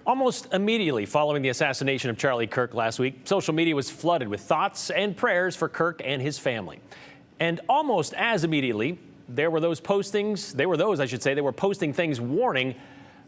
Almost immediately following the assassination of Charlie Kirk last week, social media was flooded with thoughts and prayers for Kirk and his family. And almost as immediately, there were those, they were posting things warning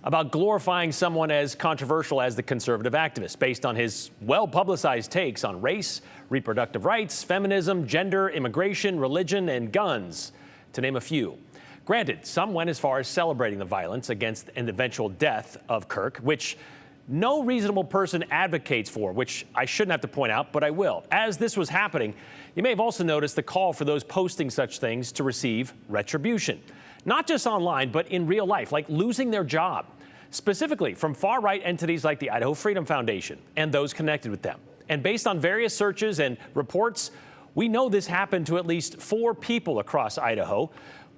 about glorifying someone as controversial as the conservative activist based on his well-publicized takes on race, reproductive rights, feminism, gender, immigration, religion, and guns, to name a few. Granted, some went as far as celebrating the violence against and eventual death of Kirk, which no reasonable person advocates for, which I shouldn't have to point out, but I will. As this was happening, you may have also noticed the call for those posting such things to receive retribution. Not just online, but in real life, like losing their job. Specifically from far-right entities like the Idaho Freedom Foundation and those connected with them. And based on various searches and reports, we know this happened to at least 4 people across Idaho,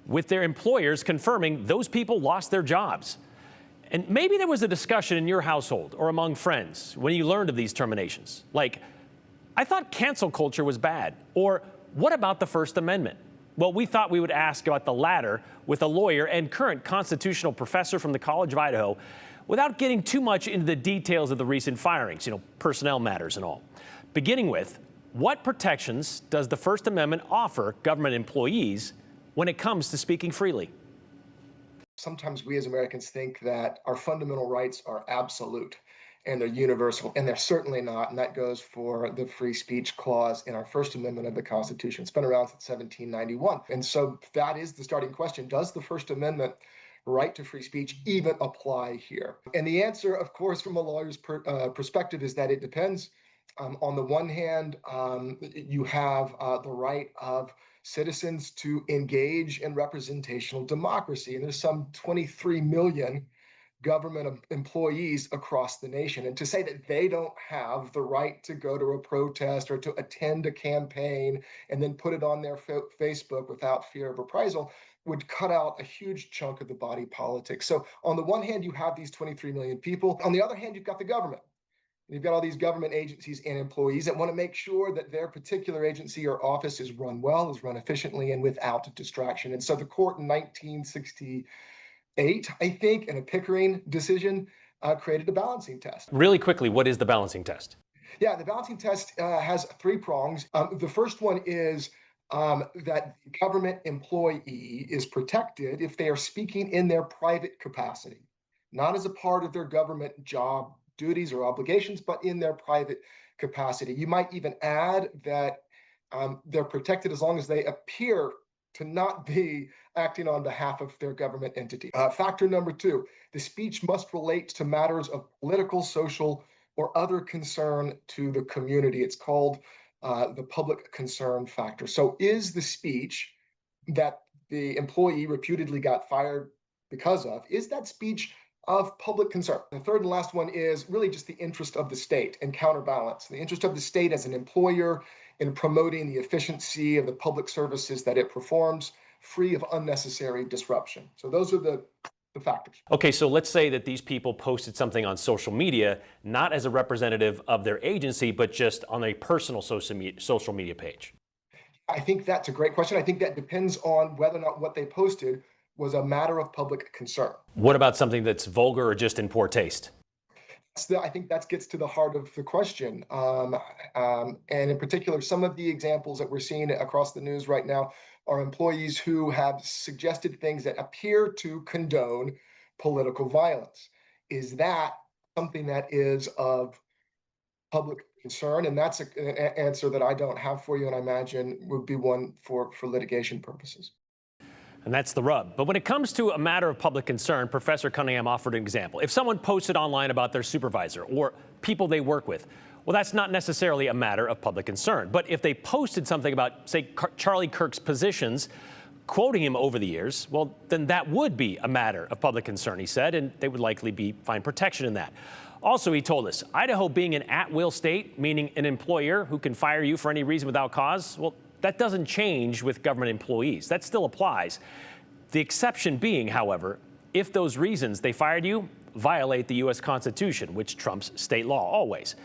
with their employers confirming those people lost their jobs. And maybe there was a discussion in your household or among friends when you learned of these terminations. Like, I thought cancel culture was bad. Or what about the First Amendment? Well, we thought we would ask about the latter with a lawyer and current constitutional professor from the College of Idaho without getting too much into the details of the recent firings, personnel matters and all. Beginning with, what protections does the First Amendment offer government employees when it comes to speaking freely? Sometimes we as Americans think that our fundamental rights are absolute and they're universal, and they're certainly not, and that goes for the free speech clause in our First Amendment of the Constitution. It's been around since 1791. And so that is the starting question. Does the First Amendment right to free speech even apply here? And the answer, of course, from a lawyer's perspective is that it depends. On the one hand, you have the right of citizens to engage in representational democracy. And there's some 23 million government employees across the nation. And to say that they don't have the right to go to a protest or to attend a campaign and then put it on their Facebook without fear of reprisal would cut out a huge chunk of the body politic. So on the one hand, you have these 23 million people. On the other hand, you've got the government. You've got all these government agencies and employees that want to make sure that their particular agency or office is run well, is run efficiently, and without distraction. And so the court in 1968, I think, in a Pickering decision, created a balancing test. Really quickly, what is the balancing test? Yeah, the balancing test has 3 prongs. The first one is that the government employee is protected if they are speaking in their private capacity, not as a part of their government job duties or obligations, but in their private capacity. You might even add that they're protected as long as they appear to not be acting on behalf of their government entity. Factor number 2, the speech must relate to matters of political, social, or other concern to the community. It's called the public concern factor. So is the speech that the employee reputedly got fired because of, is that speech of public concern? The third and last one is really just the interest of the state and counterbalance. The interest of the state as an employer in promoting the efficiency of the public services that it performs, free of unnecessary disruption. So those are the factors. Okay, so let's say that these people posted something on social media, not as a representative of their agency, but just on a personal social media page. I think that's a great question. I think that depends on whether or not what they posted was a matter of public concern. What about something that's vulgar or just in poor taste? I think that gets to the heart of the question. And in particular, some of the examples that we're seeing across the news right now are employees who have suggested things that appear to condone political violence. Is that something that is of public concern? And that's an answer that I don't have for you, and I imagine would be one for litigation purposes. And that's the rub. But when it comes to a matter of public concern, Professor Cunningham offered an example. If someone posted online about their supervisor or people they work with, well, that's not necessarily a matter of public concern. But if they posted something about, say, Charlie Kirk's positions, quoting him over the years, well, then that would be a matter of public concern, he said, and they would likely find protection in that. Also, he told us, Idaho being an at-will state, meaning an employer who can fire you for any reason without cause, well, that doesn't change with government employees. That still applies. The exception being, however, if those reasons they fired you violate the U.S. Constitution, which trumps state law always.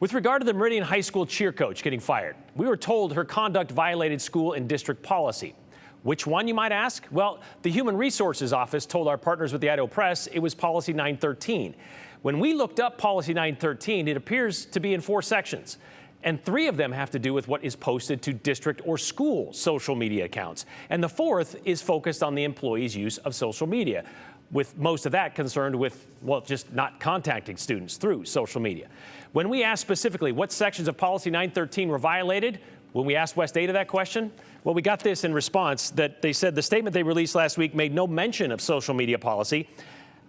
With regard to the Meridian High School cheer coach getting fired, we were told her conduct violated school and district policy. Which one, you might ask? Well, the Human Resources Office told our partners with the Idaho Press it was Policy 913. When we looked up Policy 913, it appears to be in 4 sections. And 3 of them have to do with what is posted to district or school social media accounts. And the 4th is focused on the employee's use of social media, with most of that concerned with, well, just not contacting students through social media. When we asked specifically what sections of Policy 913 were violated, when we asked West Ada that question, well, we got this in response, that they said the statement they released last week made no mention of social media policy.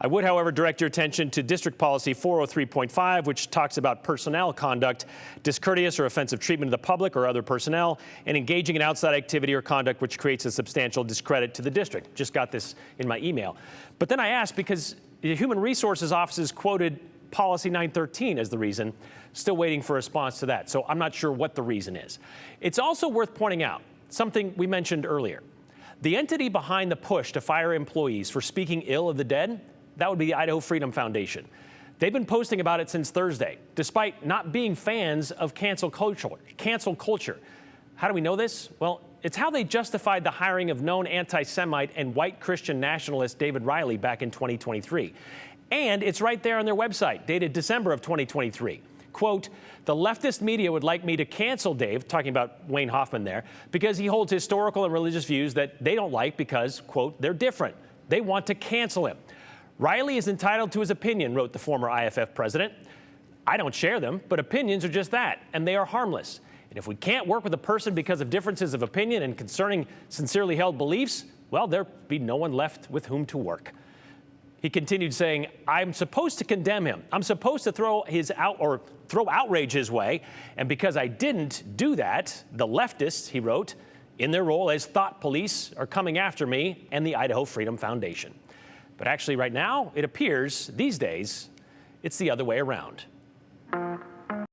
I would, however, direct your attention to District Policy 403.5, which talks about personnel conduct, discourteous or offensive treatment of the public or other personnel, and engaging in outside activity or conduct which creates a substantial discredit to the district. Just got this in my email. But then I asked, because the Human Resources Offices quoted Policy 913 as the reason, still waiting for a response to that. So I'm not sure what the reason is. It's also worth pointing out something we mentioned earlier. The entity behind the push to fire employees for speaking ill of the dead, that would be the Idaho Freedom Foundation. They've been posting about it since Thursday, despite not being fans of cancel culture. How do we know this? Well, it's how they justified the hiring of known anti-Semite and white Christian nationalist David Riley back in 2023. And it's right there on their website, dated December of 2023. Quote, the leftist media would like me to cancel Dave, talking about Wayne Hoffman there, because he holds historical and religious views that they don't like because, quote, they're different. They want to cancel him. Riley is entitled to his opinion, wrote the former IFF president. I don't share them, but opinions are just that, and they are harmless. And if we can't work with a person because of differences of opinion and concerning sincerely held beliefs, well, there'd be no one left with whom to work. He continued saying, I'm supposed to condemn him. I'm supposed to throw outrage his way. And because I didn't do that, the leftists, he wrote, in their role as thought police, are coming after me and the Idaho Freedom Foundation. But actually right now, it appears these days, it's the other way around.